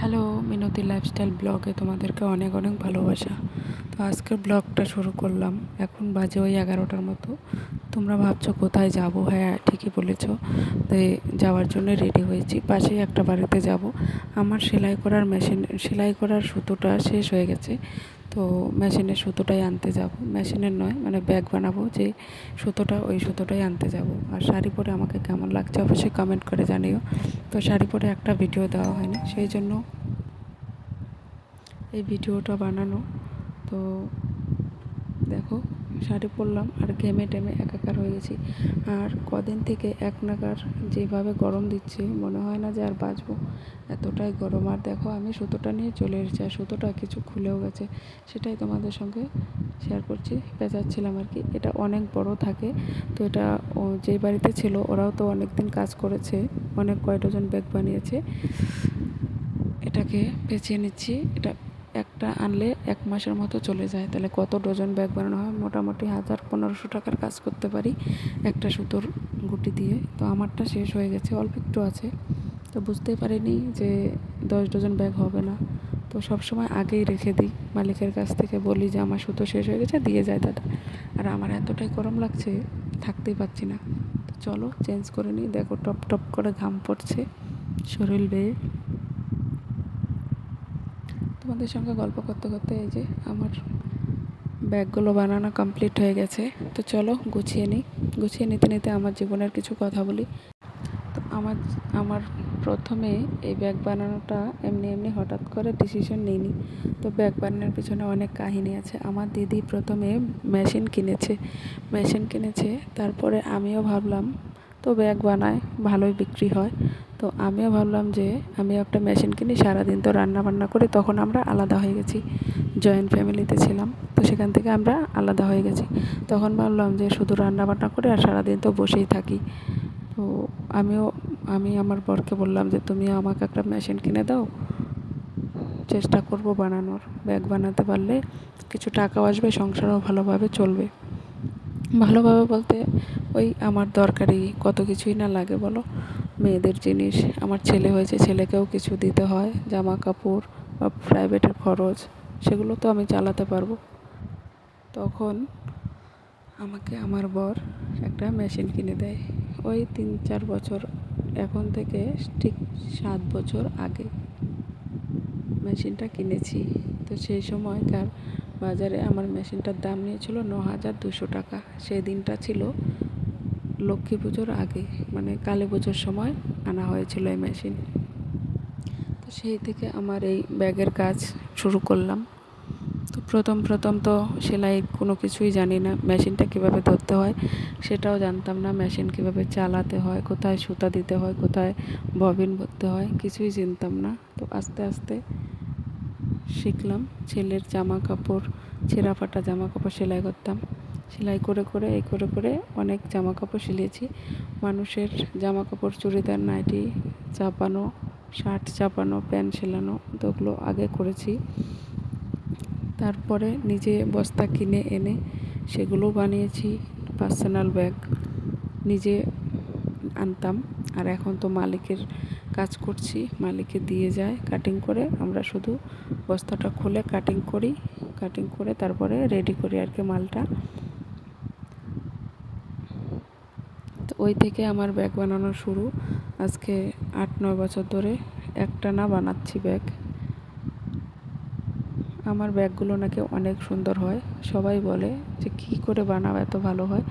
Hello, মিনতি lifestyle ব্লগে তোমাদেরকে অনেক অনেক ভালোবাসা। তো আজকের ব্লগটা শুরু করলাম। এখন বাজে ওই 11টার মতো। তোমরা ভাবছো কোথায় যাব? হ্যাঁ, ঠিকই বলেছো। তো যাওয়ার জন্য রেডি হয়েছি। পাশেই একটা বাড়িতে যাব। আমার সেলাই করার সুতোটা শেষ হয়ে গেছে। তো মেশিনের সুতোটাই আনতে যাব। মেশিনের নয়, মানে ব্যাগ বানাবো যে সুতোটা, ওই সুতোটাই আনতে যাব। আর শাড়ি পরে আমাকে কেমন লাগছে অবশ্যই কমেন্ট করে জানিও। তো শাড়ি পরে একটা ভিডিও দেওয়া হয়নি, সেই জন্য এই ভিডিওটা বানানো। তো দেখো, শাড়ি পরলাম আর ঘেমে টেমে একাকার হয়ে গেছি। আর কদিন থেকে এক নাগার যেভাবে গরম দিচ্ছে, মনে হয় না যে আর বাঁচবো, এতটাই গরম। আর দেখো, আমি সুতোটা নিয়ে চলে এসেছি, আর সুতোটা কিছু খুলেও গেছে, সেটাই তোমাদের সঙ্গে শেয়ার করছি। পেঁচাচ্ছিলাম আর কি। এটা অনেক বড় থাকে। তো এটা যেই বাড়িতে ছিল ওরাও তো অনেক দিন কাজ করেছে, অনেক কয় ডজন ব্যাগ বানিয়েছে। এটাকে পেঁচিয়ে নিচ্ছি। এটা একটা আনলে 1 মাসের মতো চলে যায়। তাহলে কত ডজন ব্যাগ বানানো হয়? মোটামুটি 1000-1500 টাকার কাজ করতে পারি একটা সুতোর গুটি দিয়ে। তো আমারটা শেষ হয়ে গেছে, অল্প একটু আছে। তো বুঝতেই পারিনি যে 10 ডজন ব্যাগ হবে না। তো সবসময় আগেই রেখে দিই, মালিকের কাছ থেকে বলি যে আমার সুতো শেষ হয়ে গেছে, দিয়ে যায় দাদা। আর আমার এতটাই গরম লাগছে, থাকতেই পারছি না। তো চলো চেঞ্জ করে নিই। দেখো, টপ টপ করে ঘাম পড়ছে শরীর বেয়ে। তোমাদের সঙ্গে গল্প করতে করতে এই যে আমার ব্যাগগুলো বানানো কমপ্লিট হয়ে গেছে। তো চলো গুছিয়ে নিই। গুছিয়ে নিতে নিতে আমার জীবনের কিছু কথা বলি। তো আমার আমার প্রথমে এই ব্যাগ বানানোটা এমনি এমনি হঠাৎ করে ডিসিশন নিইনি। তো ব্যাগ বানানোর পিছনে অনেক কাহিনী আছে। আমার দিদি প্রথমে মেশিন কিনেছে। তারপরে আমিও ভাবলাম, তো ব্যাগ বানায়, ভালোই বিক্রি হয়। তো আমিও ভাবলাম যে আমি একটা মেশিন কিনি, সারাদিন তো রান্না বান্না করি। তখন আমরা আলাদা হয়ে গেছি, জয়েন্ট ফ্যামিলিতে ছিলাম। তো সেখান থেকে আমরা আলাদা হয়ে গেছি। তখন ভাবলাম যে শুধু রান্না বান্না করে আর সারাদিন তো বসেই থাকি। তো আমি আমার বরকে বললাম যে তুমিও আমাকে একটা মেশিন কিনে দাও, চেষ্টা করব বানানোর। ব্যাগ বানাতে পারলে কিছু টাকাও আসবে, সংসারও ভালোভাবে চলবে। ভালোভাবে বলতে ওই আমার দরকারি কত কিছুই না লাগে বলো, মেয়েদের জিনিস। আমার ছেলে হয়েছে, ছেলেকেও কিছু দিতে হয়, জামা কাপড় বা প্রাইভেটের খরচ, সেগুলো তো আমি চালাতে পারবো। তখন আমাকে আমার বর একটা মেশিন কিনে দেয়, ওই 3-4 বছর, এখন থেকে ঠিক 7 বছর আগে মেশিনটা কিনেছি। তো সেই সময়কার বাজারে আমার মেশিনটার দাম নিয়েছিল 9200 টাকা। সেই দিনটা ছিল লক্ষ্মী পুজোর আগে, মানে কালী পুজোর সময় আনা হয়েছিল এই মেশিন। তো সেই থেকে আমার এই ব্যাগের কাজ শুরু করলাম। তো প্রথম তো সেলাই কোনো কিছুই জানি না। মেশিনটা কীভাবে ধরতে হয় সেটাও জানতাম না। মেশিন কীভাবে চালাতে হয়, কোথায় সুতা দিতে হয়, কোথায় ববিন ভরতে হয়, কিছুই জানতাম না। তো আস্তে আস্তে শিখলাম। ছেলের জামা কাপড়, ছেঁড়া ফাটা জামা কাপড় সেলাই করতাম। সেলাই করে করে অনেক জামা কাপড় সিলিয়েছি। মানুষের জামা কাপড়, চুড়িদার, নাইটি চাপানো, শার্ট চাপানো, প্যান্ট সেলানো, তো ওগুলো আগে করেছি। তারপরে নিজে বস্তা কিনে এনে সেগুলো বানিয়েছি। পার্সোনাল ব্যাগ নিজে আনতাম। আর এখন তো মালিকের কাজ করছি, মালিকে দিয়ে যায় কাটিং করে, আমরা শুধু বস্তাটা খুলে কাটিং করে তারপরে রেডি করি আর কি মালটা। তো ওই থেকে আমার ব্যাগ বানানো শুরু। আজকে 8-9 বছর ধরে একটানা বানাচ্ছি ব্যাগ। আমার ব্যাগগুলো নাকি অনেক সুন্দর হয়। সবাই বলে যে কী করে বানাও, এত ভালো হয়।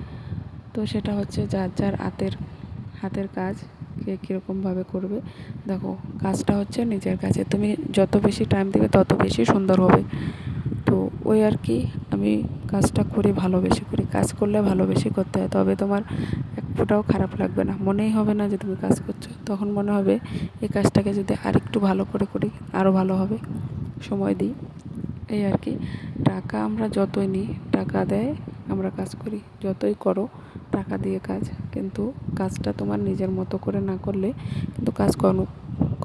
তো সেটা হচ্ছে যার যার হাতের কাজ, কে কীরকমভাবে করবে। দেখো, কাজটা হচ্ছে নিজের কাছে, তুমি যত বেশি টাইম দেবে তত বেশি সুন্দর হবে। তো ওই আর কি, আমি কাজটা করি, ভালোবেসে করি। কাজ করলে ভালোবেসে করতে হয়, তবে তোমার এক ফোঁটাও খারাপ লাগবে না, মনেই হবে না যে তুমি কাজ করছো। তখন মনে হবে এই কাজটাকে যদি আরেকটু ভালো করে করি আরও ভালো হবে। সময় দিই, এই আর কি। টাকা আমরা যতই নিই, টাকা দেয় আমরা কাজ করি। যতই করো টাকা দিয়ে কাজ, কিন্তু কাজটা তোমার নিজের মতো করে না করলে কিন্তু কাজ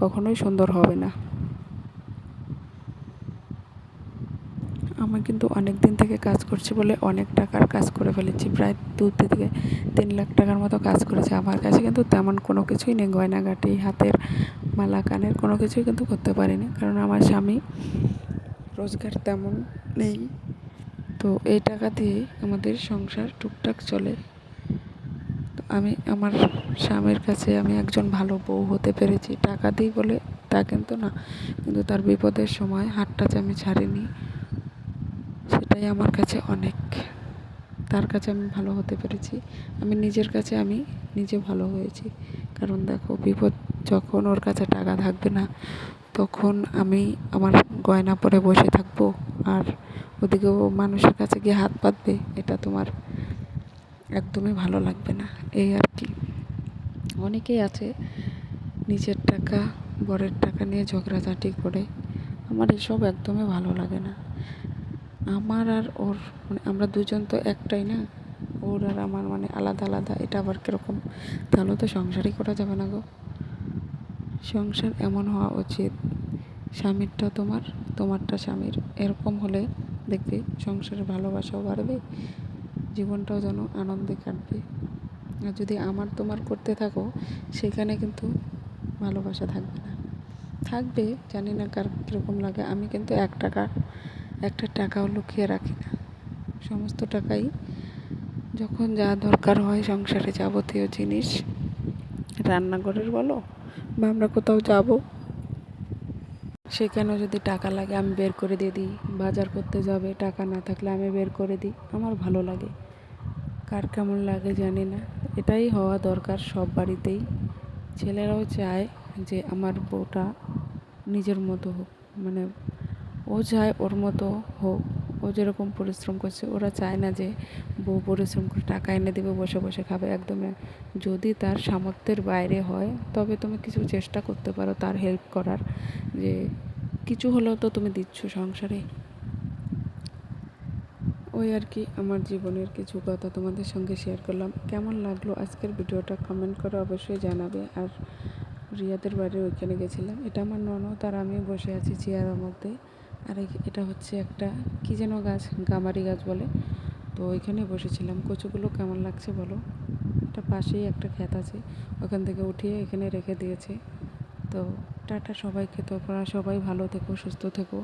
কখনোই সুন্দর হবে না। আমি কিন্তু অনেক দিন থেকে কাজ করছি বলে অনেক টাকার কাজ করে ফেলেছি। প্রায় 2 থেকে 3 লাখ টাকার মতো কাজ করেছি। আমার কাছে কিন্তু তেমন কোনো কিছুই নেই, গয়নাগাটি, হাতের মালা কানের কোনো কিছুই কিন্তু করতে পারি না, কারণ আমার স্বামী রোজগার তেমন নেই। তো এই টাকা দিয়েই আমাদের সংসার টুকটাক চলে। তো আমি আমার স্বামীর কাছে আমি একজন ভালো বউ হতে পেরেছি টাকা দিই বলে তা কিন্তু না, কিন্তু তার বিপদের সময় হাতটা যে আমি ছাড়িনি, সেটাই আমার কাছে অনেক। তার কাছে আমি ভালো হতে পেরেছি, আমি নিজের কাছে আমি নিজে ভালো হয়েছি। কারণ দেখো, বিপদ যখন ওর কাছে টাকা থাকবে না, তখন আমি আমার গয়না পরে বসে থাকবো, আর ওদিকে ও মানুষের কাছে গিয়ে হাত পাতবে, এটা তোমার একদমই ভালো লাগবে না। এই আর কি। অনেকেই আছে নিজের টাকা বরের টাকা নিয়ে ঝগড়াঝাটি করে, আমার এসব একদমই ভালো লাগে না। আমার আর ওর মানে আমরা দুজন তো একটাই না, ওর আর আমার মানে আলাদা আলাদা, এটা আবার কীরকম? তাহলে তো সংসারই করা যাবে না গো। সংসার এমন হওয়া উচিত, স্বামীরটা তোমার, তোমারটা স্বামীর, এরকম হলে দেখবে সংসারে ভালোবাসাও বাড়বে, জীবনটাও যেন আনন্দে কাটবে। আর যদি আমার তোমার করতে থাকো, সেখানে কিন্তু ভালোবাসা থাকবে না। থাকবে, জানি না কার কীরকম লাগে। আমি কিন্তু একটা টাকাও লুকিয়ে রাখি না, সমস্ত টাকাই যখন যা দরকার হয় সংসারে যাবতীয় জিনিস, রান্নাঘরের বলো বা আমরা কোথাও যাব, সেখানেও যদি টাকা লাগে আমি বের করে দিয়ে দিই। বাজার করতে যাবে, টাকা না থাকলে আমি বের করে দিই, আমার ভালো লাগে। কার কেমন লাগে জানি না, এটাই হওয়া দরকার সব বাড়িতেই। ছেলেরাও চায় যে আমার বউটা নিজের মতো হোক, মানে ও চায় ওর মতো হোক। ও যেরকম পরিশ্রম করছে, ওরা চায় না যে বউ পরিশ্রম করে টাকা এনে দেবে, বসে বসে খাবে, একদমই। যদি তার সামর্থ্যের বাইরে হয়, তবে তুমি কিছু চেষ্টা করতে পারো তার হেল্প করার, যে কিছু হলেও তো তুমি দিচ্ছ সংসারে। ওই আর কি, আমার জীবনের কিছু কথা তোমাদের সঙ্গে শেয়ার করলাম। কেমন লাগলো আজকের ভিডিওটা কমেন্ট করে অবশ্যই জানাবে। আর রিয়াদের বাড়ি ওইখানে গেছিলাম, এটা আমার ননদ আর আমি বসে আছি চেয়ারের মধ্যে। আর এটা হচ্ছে একটা কী যেন গাছ, গামারি গাছ বলে, তো ওইখানে বসেছিলাম। কচুগুলো কেমন লাগছে বলো। এটা পাশেই একটা ক্ষেত আছে, ওখান থেকে উঠিয়ে এখানে রেখে দিয়েছে। তো টাটা সবাইকে, তোমরা সবাই ভালো থেকো, সুস্থ থেকো।